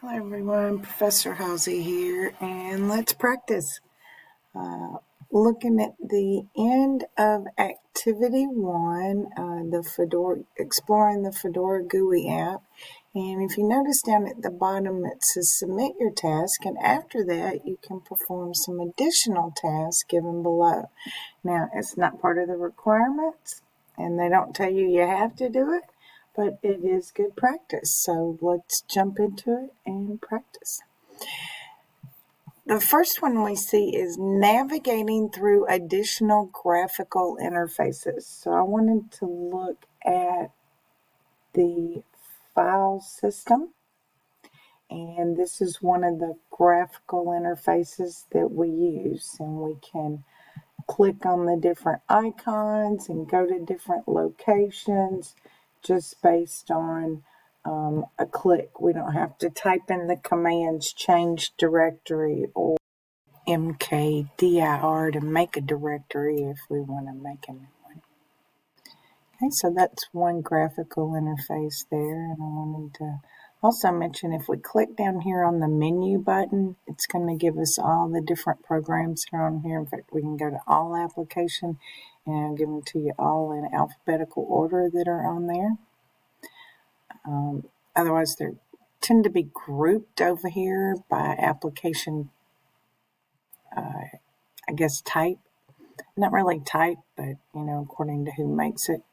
Hello everyone, Professor Halsey here, and let's practice. Looking at the end of Activity 1, exploring the Fedora GUI app, and if you notice down at the bottom it says submit your task, and after that you can perform some additional tasks given below. Now it's not part of the requirements, and they don't tell you have to do it, but it is good practice. So let's jump into it and practice. The first one we see is navigating through additional graphical interfaces. So I wanted to look at the file system, and this is one of the graphical interfaces that we use, and we can click on the different icons and go to different locations just based on a click. We don't have to type in the commands change directory or mkdir to make a directory if we want to make a new one. Okay, so that's one graphical interface there, and I wanted to also mention if we click down here on the menu button, it's going to give us all the different programs that are on here. In fact, we can go to all application and I'll give them to you all in alphabetical order that are on there. Otherwise, they tend to be grouped over here by application, I guess, type. Not really type, but, according to who makes it.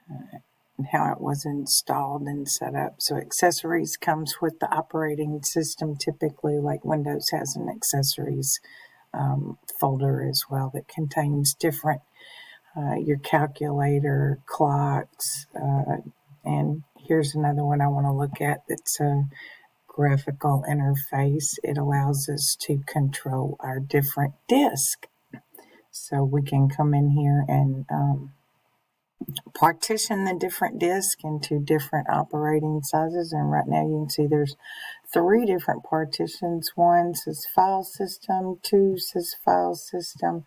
And how it was installed and set up. So accessories comes with the operating system, typically, like Windows has an accessories folder as well that contains different, your calculator, clocks, and here's another one I want to look at that's a graphical interface. It allows us to control our different disks. So we can come in here and partition the different disks into different operating sizes, and right now you can see there's 3 different partitions. 1 says file system, 2 says file system,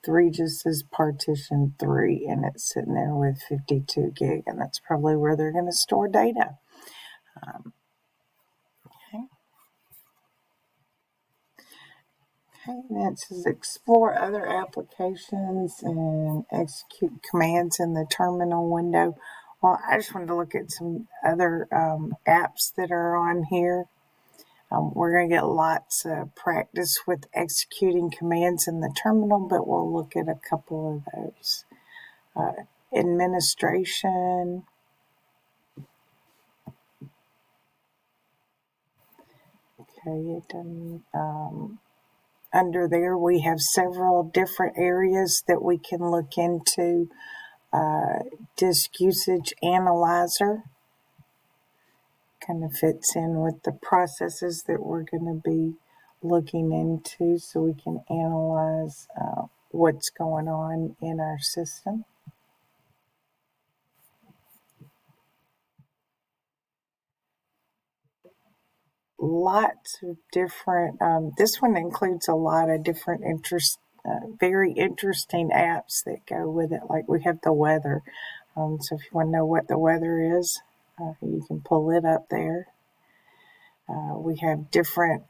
3 just says partition 3, and it's sitting there with 52 gig, and that's probably where they're going to store data. Okay, and it says explore other applications and execute commands in the terminal window. Well, I just wanted to look at some other apps that are on here. We're going to get lots of practice with executing commands in the terminal, but we'll look at a couple of those. Administration. Okay, under there we have several different areas that we can look into. Disk usage analyzer kind of fits in with the processes that we're going to be looking into, so we can analyze what's going on in our system. Lots of different, this one includes a lot of different very interesting apps that go with it. Like we have the weather. So if you want to know what the weather is, you can pull it up there. We have different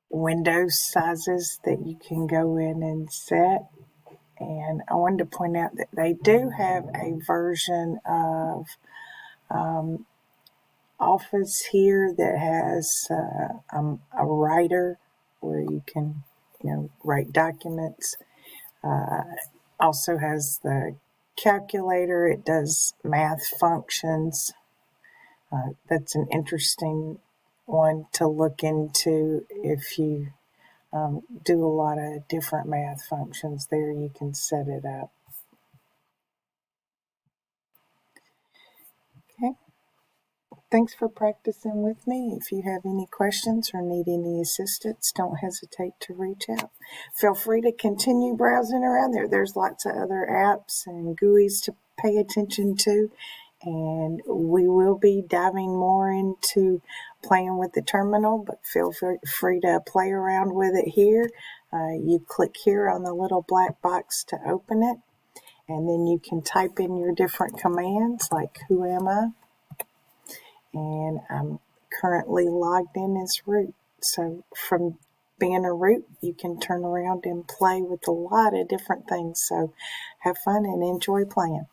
window sizes that you can go in and set. And I wanted to point out that they do have a version of Office here that has a writer where you can, write documents. Also has the calculator. It does math functions. That's an interesting one to look into if you do a lot of different math functions. There you can set it up. Okay. Thanks for practicing with me. If you have any questions or need any assistance, don't hesitate to reach out. Feel free to continue browsing around there. There's lots of other apps and GUIs to pay attention to, and we will be diving more into playing with the terminal, but feel free to play around with it here. You click here on the little black box to open it, And then you can type in your different commands like who am I? And I'm currently logged in as root. So from being a root, you can turn around and play with a lot of different things. So have fun and enjoy playing.